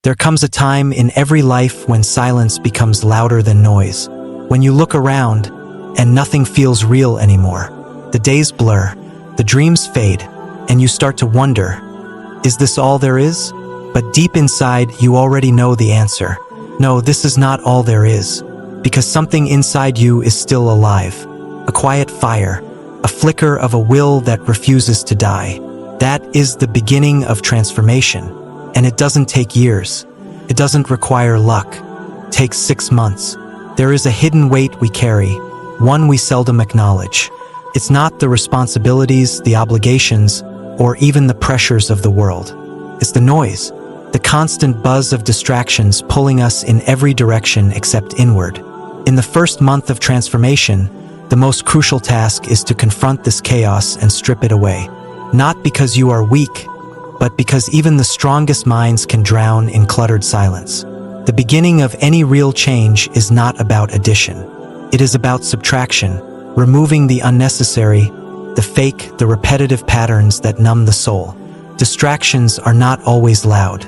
There comes a time in every life when silence becomes louder than noise. When you look around and nothing feels real anymore. The days blur, the dreams fade, and you start to wonder, is this all there is? But deep inside, you already know the answer. No, this is not all there is, because something inside you is still alive. A quiet fire, a flicker of a will that refuses to die. That is the beginning of transformation, and it doesn't take years. It doesn't require luck. It takes 6 months. There is a hidden weight we carry, one we seldom acknowledge. It's not the responsibilities, the obligations, or even the pressures of the world. It's the noise, the constant buzz of distractions pulling us in every direction except inward. In the first month of transformation, the most crucial task is to confront this chaos and strip it away. Not because you are weak, but because even the strongest minds can drown in cluttered silence. The beginning of any real change is not about addition. It is about subtraction, removing the unnecessary, the fake, the repetitive patterns that numb the soul. Distractions are not always loud.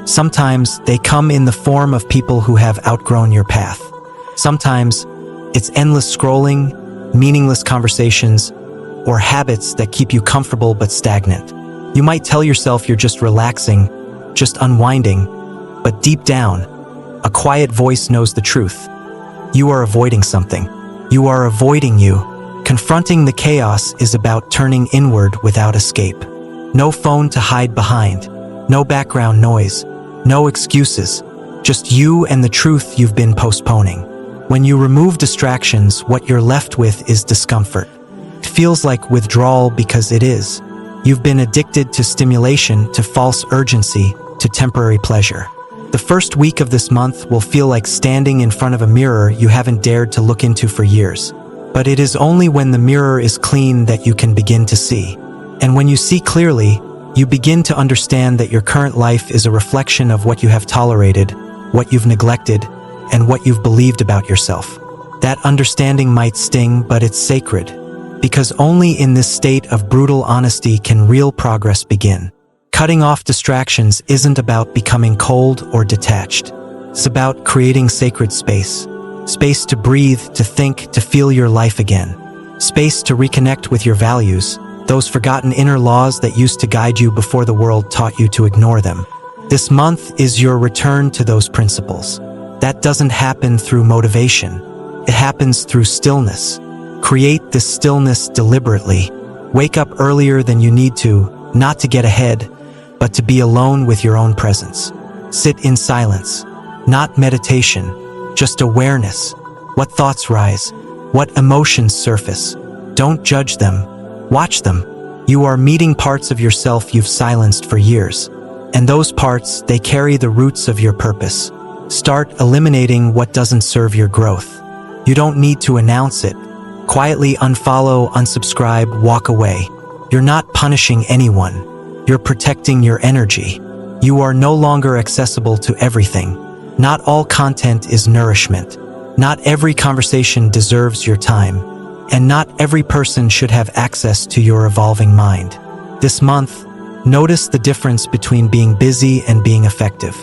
Sometimes they come in the form of people who have outgrown your path. Sometimes it's endless scrolling, meaningless conversations, or habits that keep you comfortable but stagnant. You might tell yourself you're just relaxing, just unwinding, but deep down, a quiet voice knows the truth. You are avoiding something. You are avoiding you. Confronting the chaos is about turning inward without escape. No phone to hide behind, no background noise, no excuses, just you and the truth you've been postponing. When you remove distractions, what you're left with is discomfort. It feels like withdrawal because it is. You've been addicted to stimulation, to false urgency, to temporary pleasure. The first week of this month will feel like standing in front of a mirror you haven't dared to look into for years. But it is only when the mirror is clean that you can begin to see. And when you see clearly, you begin to understand that your current life is a reflection of what you have tolerated, what you've neglected, and what you've believed about yourself. That understanding might sting, but it's sacred, because only in this state of brutal honesty can real progress begin. Cutting off distractions isn't about becoming cold or detached. It's about creating sacred space. Space to breathe, to think, to feel your life again. Space to reconnect with your values, those forgotten inner laws that used to guide you before the world taught you to ignore them. This month is your return to those principles. That doesn't happen through motivation. It happens through stillness. Create this stillness deliberately. Wake up earlier than you need to, not to get ahead, but to be alone with your own presence. Sit in silence, not meditation, just awareness. What thoughts rise? What emotions surface? Don't judge them. Watch them. You are meeting parts of yourself you've silenced for years. And those parts, they carry the roots of your purpose. Start eliminating what doesn't serve your growth. You don't need to announce it. Quietly unfollow, unsubscribe, walk away. You're not punishing anyone. You're protecting your energy. You are no longer accessible to everything. Not all content is nourishment. Not every conversation deserves your time. And not every person should have access to your evolving mind. This month, notice the difference between being busy and being effective,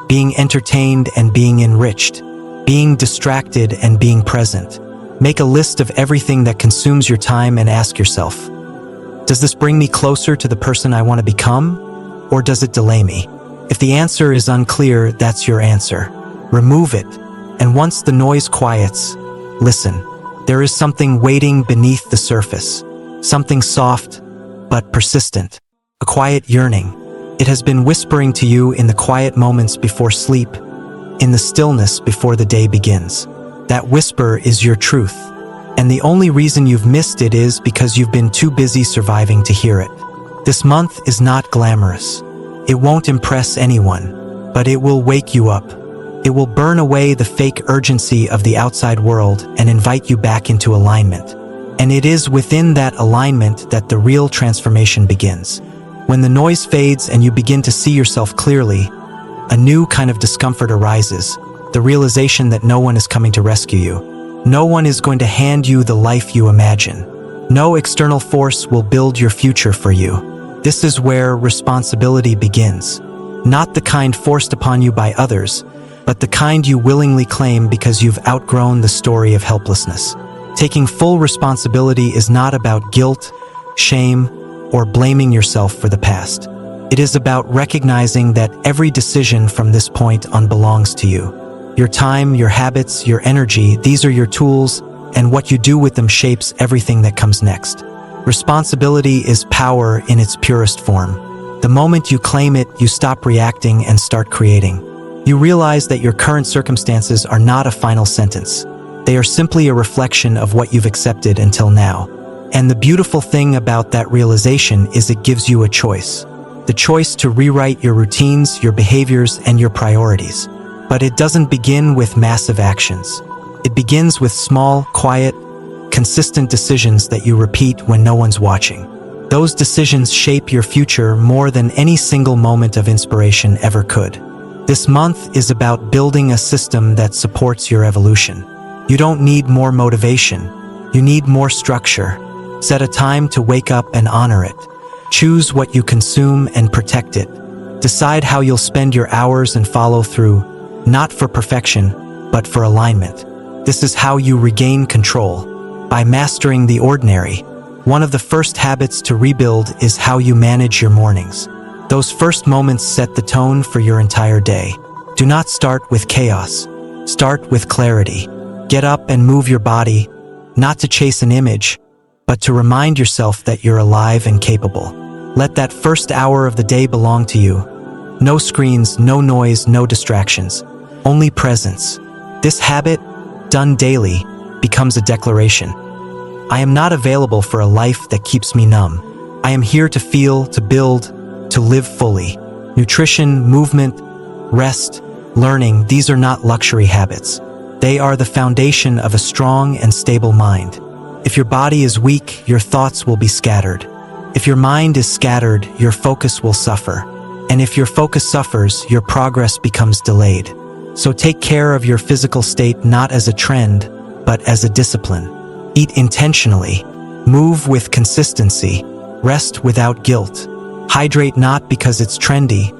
being entertained and being enriched, being distracted and being present. Make a list of everything that consumes your time and ask yourself, does this bring me closer to the person I want to become, or does it delay me? If the answer is unclear, that's your answer. Remove it, and once the noise quiets, listen. There is something waiting beneath the surface, something soft but persistent, a quiet yearning. It has been whispering to you in the quiet moments before sleep, in the stillness before the day begins. That whisper is your truth, and the only reason you've missed it is because you've been too busy surviving to hear it. This month is not glamorous. It won't impress anyone, but it will wake you up. It will burn away the fake urgency of the outside world and invite you back into alignment. And it is within that alignment that the real transformation begins. When the noise fades and you begin to see yourself clearly, a new kind of discomfort arises, the realization that no one is coming to rescue you. No one is going to hand you the life you imagine. No external force will build your future for you. This is where responsibility begins. Not the kind forced upon you by others, but the kind you willingly claim because you've outgrown the story of helplessness. Taking full responsibility is not about guilt, shame, or blaming yourself for the past. It is about recognizing that every decision from this point on belongs to you. Your time, your habits, your energy, these are your tools, and what you do with them shapes everything that comes next. Responsibility is power in its purest form. The moment you claim it, you stop reacting and start creating. You realize that your current circumstances are not a final sentence. They are simply a reflection of what you've accepted until now. And the beautiful thing about that realization is it gives you a choice. The choice to rewrite your routines, your behaviors, and your priorities. But it doesn't begin with massive actions. It begins with small, quiet, consistent decisions that you repeat when no one's watching. Those decisions shape your future more than any single moment of inspiration ever could. This month is about building a system that supports your evolution. You don't need more motivation. You need more structure. Set a time to wake up and honor it. Choose what you consume and protect it. Decide how you'll spend your hours and follow through, not for perfection, but for alignment. This is how you regain control. By mastering the ordinary, one of the first habits to rebuild is how you manage your mornings. Those first moments set the tone for your entire day. Do not start with chaos. Start with clarity. Get up and move your body, not to chase an image, but to remind yourself that you're alive and capable. Let that first hour of the day belong to you. No screens, no noise, no distractions. Only presence. This habit, done daily, becomes a declaration. I am not available for a life that keeps me numb. I am here to feel, to build, to live fully. Nutrition, movement, rest, learning, these are not luxury habits. They are the foundation of a strong and stable mind. If your body is weak, your thoughts will be scattered. If your mind is scattered, your focus will suffer. And if your focus suffers, your progress becomes delayed. So take care of your physical state not as a trend, but as a discipline. Eat intentionally. Move with consistency. Rest without guilt. Hydrate not because it's trendy,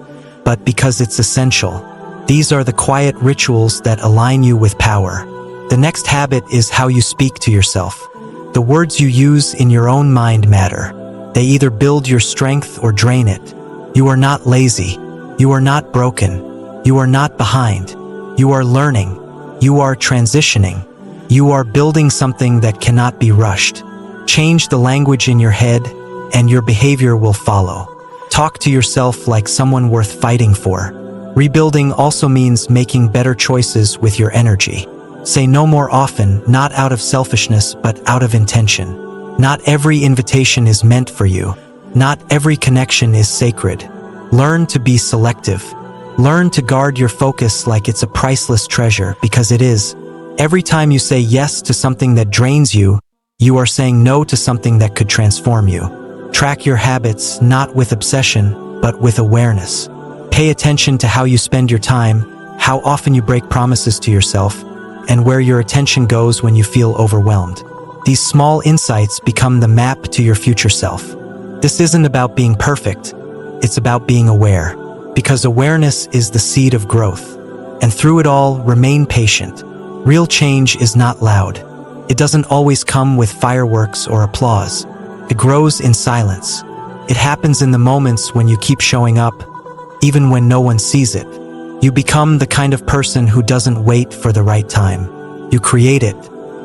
but because it's essential. These are the quiet rituals that align you with power. The next habit is how you speak to yourself. The words you use in your own mind matter. They either build your strength or drain it. You are not lazy. You are not broken. You are not behind. You are learning. You are transitioning. You are building something that cannot be rushed. Change the language in your head, and your behavior will follow. Talk to yourself like someone worth fighting for. Rebuilding also means making better choices with your energy. Say no more often, not out of selfishness, but out of intention. Not every invitation is meant for you. Not every connection is sacred. Learn to be selective. Learn to guard your focus like it's a priceless treasure, because it is. Every time you say yes to something that drains you, you are saying no to something that could transform you. Track your habits, not with obsession, but with awareness. Pay attention to how you spend your time, how often you break promises to yourself, and where your attention goes when you feel overwhelmed. These small insights become the map to your future self. This isn't about being perfect, it's about being aware, because awareness is the seed of growth. And through it all, remain patient. Real change is not loud. It doesn't always come with fireworks or applause. It grows in silence. It happens in the moments when you keep showing up, even when no one sees it. You become the kind of person who doesn't wait for the right time. You create it.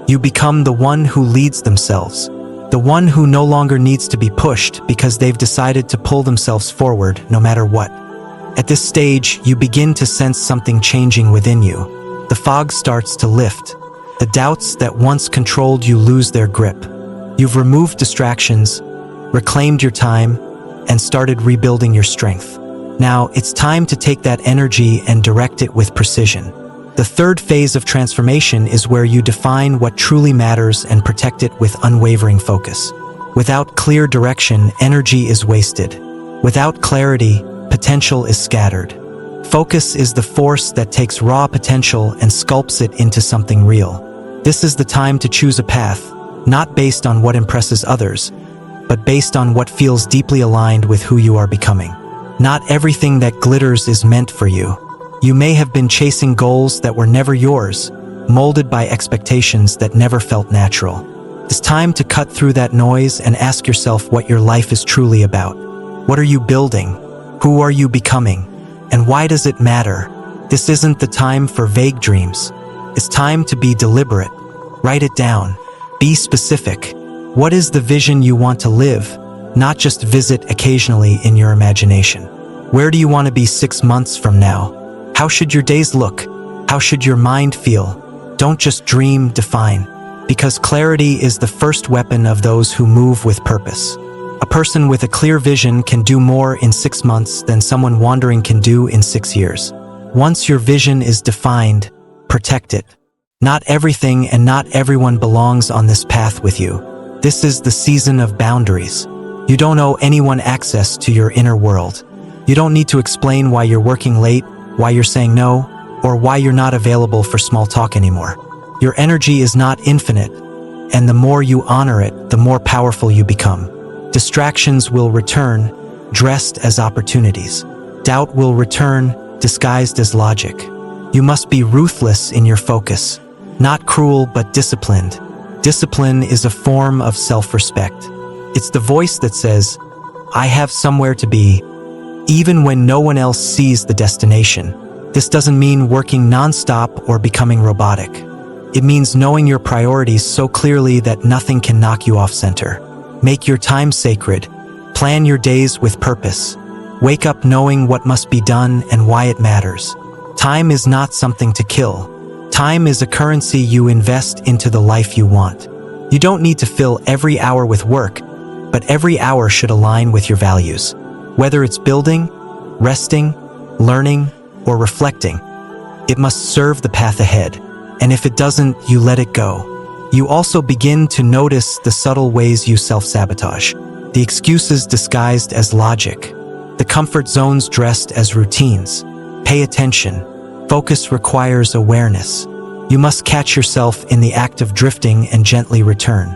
You become the one who leads themselves. The one who no longer needs to be pushed because they've decided to pull themselves forward no matter what. At this stage, you begin to sense something changing within you. The fog starts to lift. The doubts that once controlled you lose their grip. You've removed distractions, reclaimed your time, and started rebuilding your strength. Now, it's time to take that energy and direct it with precision. The third phase of transformation is where you define what truly matters and protect it with unwavering focus. Without clear direction, energy is wasted. Without clarity, potential is scattered. Focus is the force that takes raw potential and sculpts it into something real. This is the time to choose a path, not based on what impresses others, but based on what feels deeply aligned with who you are becoming. Not everything that glitters is meant for you. You may have been chasing goals that were never yours, molded by expectations that never felt natural. It's time to cut through that noise and ask yourself what your life is truly about. What are you building? Who are you becoming? And why does it matter? This isn't the time for vague dreams. It's time to be deliberate. Write it down. Be specific. What is the vision you want to live, not just visit occasionally in your imagination? Where do you want to be 6 months from now? How should your days look? How should your mind feel? Don't just dream, define. Because clarity is the first weapon of those who move with purpose. A person with a clear vision can do more in 6 months than someone wandering can do in 6 years. Once your vision is defined, protect it. Not everything and not everyone belongs on this path with you. This is the season of boundaries. You don't owe anyone access to your inner world. You don't need to explain why you're working late, why you're saying no, or why you're not available for small talk anymore. Your energy is not infinite, and the more you honor it, the more powerful you become. Distractions will return, dressed as opportunities. Doubt will return, disguised as logic. You must be ruthless in your focus. Not cruel, but disciplined. Discipline is a form of self-respect. It's the voice that says, I have somewhere to be, even when no one else sees the destination. This doesn't mean working non-stop or becoming robotic. It means knowing your priorities so clearly that nothing can knock you off center. Make your time sacred. Plan your days with purpose. Wake up knowing what must be done and why it matters. Time is not something to kill. Time is a currency you invest into the life you want. You don't need to fill every hour with work, but every hour should align with your values. Whether it's building, resting, learning, or reflecting, it must serve the path ahead. And if it doesn't, you let it go. You also begin to notice the subtle ways you self-sabotage. The excuses disguised as logic. The comfort zones dressed as routines. Pay attention. Focus requires awareness. You must catch yourself in the act of drifting and gently return.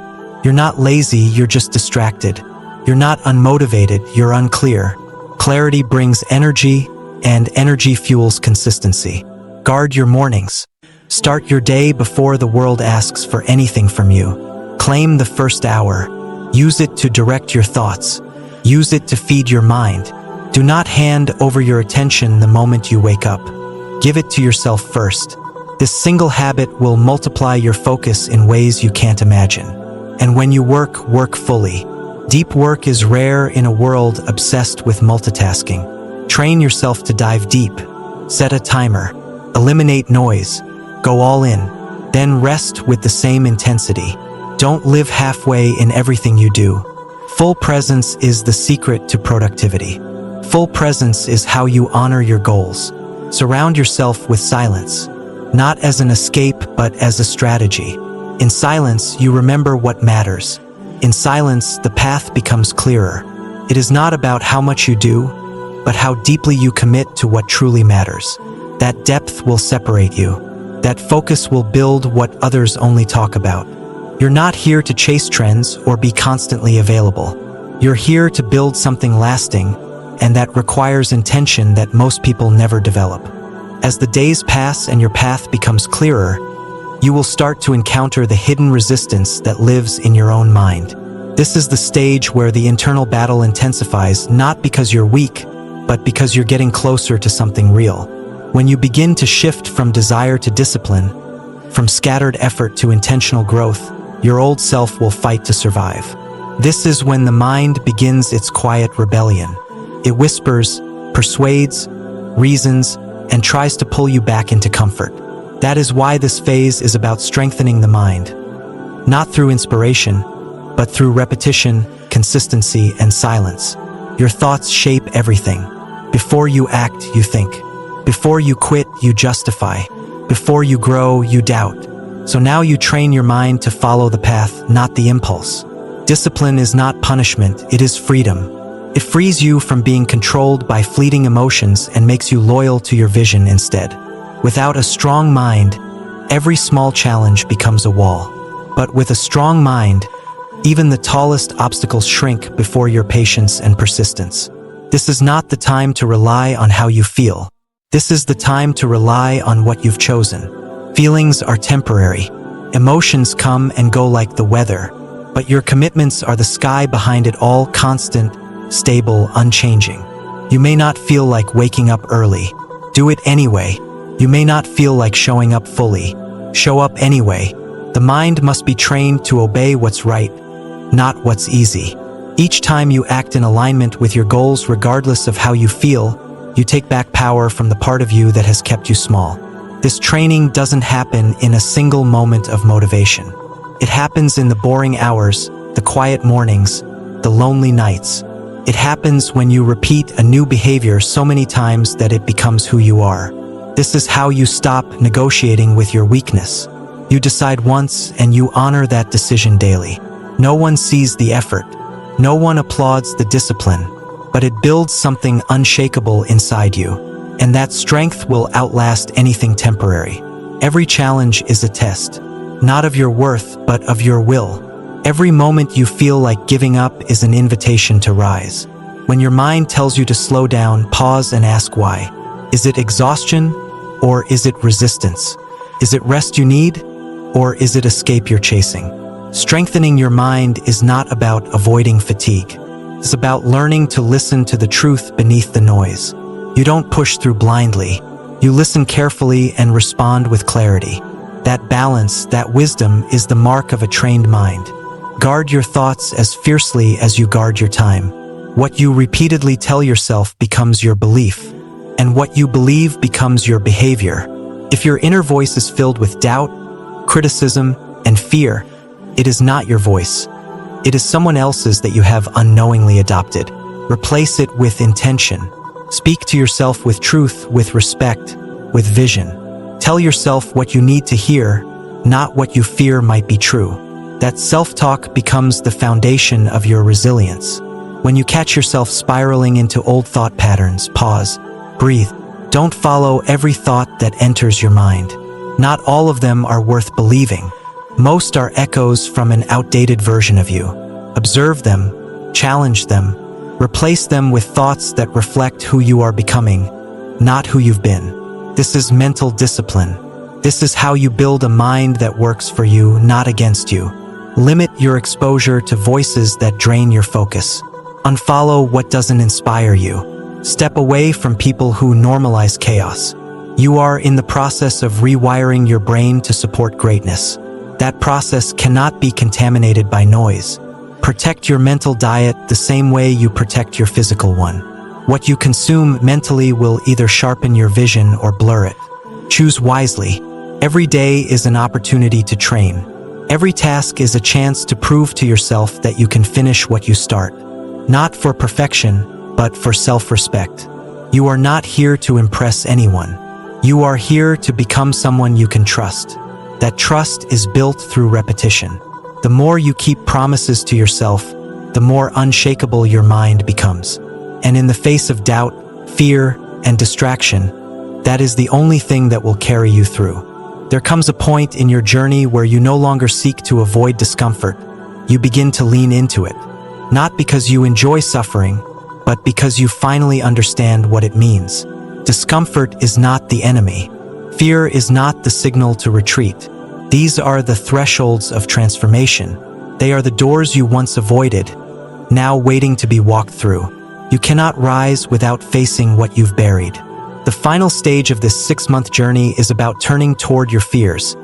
You're not lazy, you're just distracted. You're not unmotivated, you're unclear. Clarity brings energy, and energy fuels consistency. Guard your mornings. Start your day before the world asks for anything from you. Claim the first hour. Use it to direct your thoughts. Use it to feed your mind. Do not hand over your attention the moment you wake up. Give it to yourself first. This single habit will multiply your focus in ways you can't imagine. And when you work, work fully. Deep work is rare in a world obsessed with multitasking. Train yourself to dive deep. Set a timer. Eliminate noise. Go all in. Then rest with the same intensity. Don't live halfway in everything you do. Full presence is the secret to productivity. Full presence is how you honor your goals. Surround yourself with silence, not as an escape, but as a strategy. In silence, you remember what matters. In silence, the path becomes clearer. It is not about how much you do, but how deeply you commit to what truly matters. That depth will separate you. That focus will build what others only talk about. You're not here to chase trends or be constantly available. You're here to build something lasting, and that requires intention that most people never develop. As the days pass and your path becomes clearer, you will start to encounter the hidden resistance that lives in your own mind. This is the stage where the internal battle intensifies, not because you're weak, but because you're getting closer to something real. When you begin to shift from desire to discipline, from scattered effort to intentional growth, your old self will fight to survive. This is when the mind begins its quiet rebellion. It whispers, persuades, reasons, and tries to pull you back into comfort. That is why this phase is about strengthening the mind. Not through inspiration, but through repetition, consistency, and silence. Your thoughts shape everything. Before you act, you think. Before you quit, you justify. Before you grow, you doubt. So now you train your mind to follow the path, not the impulse. Discipline is not punishment, it is freedom. It frees you from being controlled by fleeting emotions and makes you loyal to your vision instead. Without a strong mind, every small challenge becomes a wall. But with a strong mind, even the tallest obstacles shrink before your patience and persistence. This is not the time to rely on how you feel. This is the time to rely on what you've chosen. Feelings are temporary. Emotions come and go like the weather, but your commitments are the sky behind it all, constant, stable, unchanging. You may not feel like waking up early. Do it anyway. You may not feel like showing up fully. Show up anyway. The mind must be trained to obey what's right, not what's easy. Each time you act in alignment with your goals, regardless of how you feel, you take back power from the part of you that has kept you small. This training doesn't happen in a single moment of motivation. It happens in the boring hours, the quiet mornings, the lonely nights. It happens when you repeat a new behavior so many times that it becomes who you are. This is how you stop negotiating with your weakness. You decide once and you honor that decision daily. No one sees the effort. No one applauds the discipline, but it builds something unshakable inside you, and that strength will outlast anything temporary. Every challenge is a test, not of your worth, but of your will. Every moment you feel like giving up is an invitation to rise. When your mind tells you to slow down, pause and ask why. Is it exhaustion, or is it resistance? Is it rest you need, or is it escape you're chasing? Strengthening your mind is not about avoiding fatigue. It's about learning to listen to the truth beneath the noise. You don't push through blindly. You listen carefully and respond with clarity. That balance, that wisdom, is the mark of a trained mind. Guard your thoughts as fiercely as you guard your time. What you repeatedly tell yourself becomes your belief, and what you believe becomes your behavior. If your inner voice is filled with doubt, criticism, and fear, it is not your voice. It is someone else's that you have unknowingly adopted. Replace it with intention. Speak to yourself with truth, with respect, with vision. Tell yourself what you need to hear, not what you fear might be true. That self-talk becomes the foundation of your resilience. When you catch yourself spiraling into old thought patterns, pause, breathe. Don't follow every thought that enters your mind. Not all of them are worth believing. Most are echoes from an outdated version of you. Observe them, challenge them, replace them with thoughts that reflect who you are becoming, not who you've been. This is mental discipline. This is how you build a mind that works for you, not against you. Limit your exposure to voices that drain your focus. Unfollow what doesn't inspire you. Step away from people who normalize chaos. You are in the process of rewiring your brain to support greatness. That process cannot be contaminated by noise. Protect your mental diet the same way you protect your physical one. What you consume mentally will either sharpen your vision or blur it. Choose wisely. Every day is an opportunity to train. Every task is a chance to prove to yourself that you can finish what you start. Not for perfection, but for self-respect. You are not here to impress anyone. You are here to become someone you can trust. That trust is built through repetition. The more you keep promises to yourself, the more unshakable your mind becomes. And in the face of doubt, fear, and distraction, that is the only thing that will carry you through. There comes a point in your journey where you no longer seek to avoid discomfort. You begin to lean into it. Not because you enjoy suffering, but because you finally understand what it means. Discomfort is not the enemy. Fear is not the signal to retreat. These are the thresholds of transformation. They are the doors you once avoided, now waiting to be walked through. You cannot rise without facing what you've buried. The final stage of this 6-month journey is about turning toward your fears,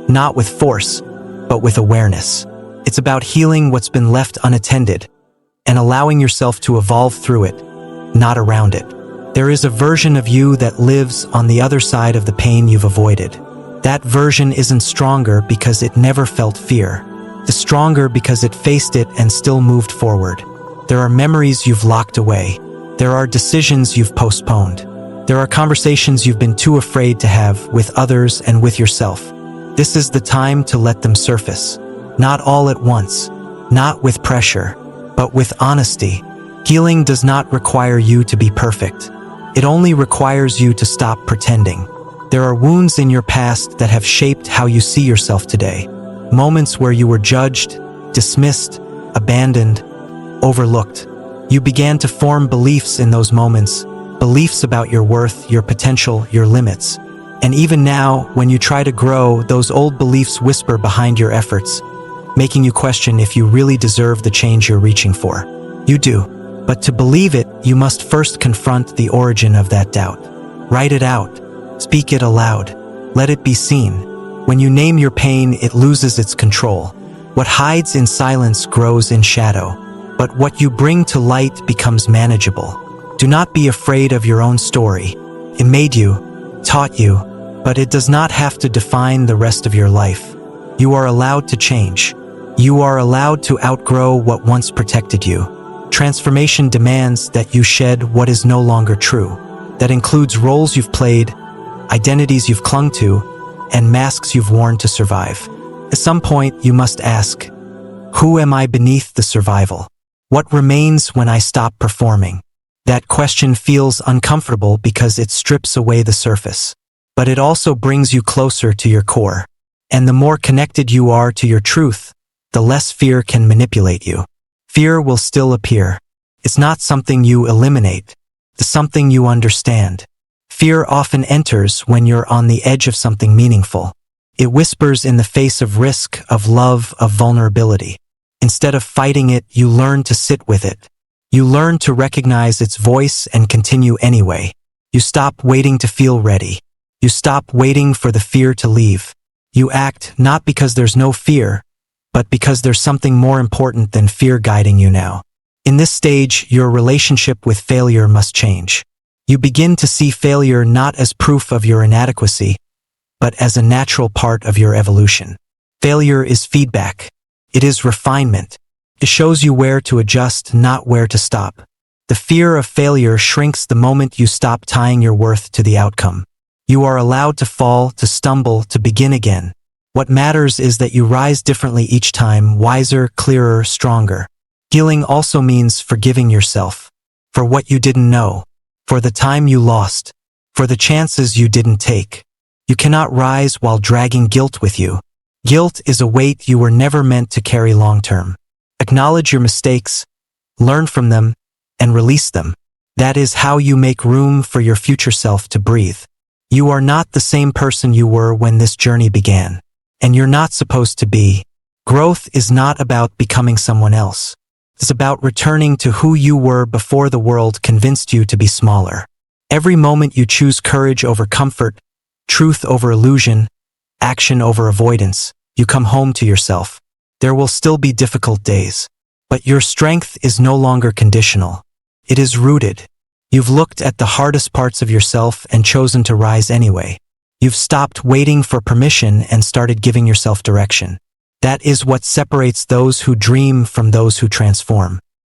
not with force, but with awareness. It's about healing what's been left unattended and allowing yourself to evolve through it, not around it. There is a version of you that lives on the other side of the pain you've avoided. That version isn't stronger because it never felt fear. It's stronger because it faced it and still moved forward. There are memories you've locked away. There are decisions you've postponed. There are conversations you've been too afraid to have with others and with yourself. This is the time to let them surface. Not all at once, not with pressure, but with honesty. Healing does not require you to be perfect. It only requires you to stop pretending. There are wounds in your past that have shaped how you see yourself today. Moments where you were judged, dismissed, abandoned, overlooked. You began to form beliefs in those moments, beliefs about your worth, your potential, your limits. And even now, when you try to grow, those old beliefs whisper behind your efforts, making you question if you really deserve the change you're reaching for. You do. But to believe it, you must first confront the origin of that doubt. Write it out. Speak it aloud. Let it be seen. When you name your pain, it loses its control. What hides in silence grows in shadow. But what you bring to light becomes manageable. Do not be afraid of your own story. It made you, taught you, but it does not have to define the rest of your life. You are allowed to change. You are allowed to outgrow what once protected you. Transformation demands that you shed what is no longer true. That includes roles you've played, identities you've clung to, and masks you've worn to survive. At some point, you must ask, who am I beneath the survival? What remains when I stop performing? That question feels uncomfortable because it strips away the surface. But it also brings you closer to your core. And the more connected you are to your truth, the less fear can manipulate you. Fear will still appear. It's not something you eliminate. It's something you understand. Fear often enters when you're on the edge of something meaningful. It whispers in the face of risk, of love, of vulnerability. Instead of fighting it, you learn to sit with it. You learn to recognize its voice and continue anyway. You stop waiting to feel ready. You stop waiting for the fear to leave. You act not because there's no fear, but because there's something more important than fear guiding you now. In this stage, your relationship with failure must change. You begin to see failure not as proof of your inadequacy, but as a natural part of your evolution. Failure is feedback. It is refinement. It shows you where to adjust, not where to stop. The fear of failure shrinks the moment you stop tying your worth to the outcome. You are allowed to fall, to stumble, to begin again. What matters is that you rise differently each time, wiser, clearer, stronger. Healing also means forgiving yourself for what you didn't know, for the time you lost, for the chances you didn't take. You cannot rise while dragging guilt with you. Guilt is a weight you were never meant to carry long-term. Acknowledge your mistakes, learn from them, and release them. That is how you make room for your future self to breathe. You are not the same person you were when this journey began. And you're not supposed to be. Growth is not about becoming someone else. It's about returning to who you were before the world convinced you to be smaller. Every moment you choose courage over comfort, truth over illusion, action over avoidance, you come home to yourself. There will still be difficult days, but your strength is no longer conditional. It is rooted. You've looked at the hardest parts of yourself and chosen to rise anyway. You've stopped waiting for permission and started giving yourself direction. That is what separates those who dream from those who transform.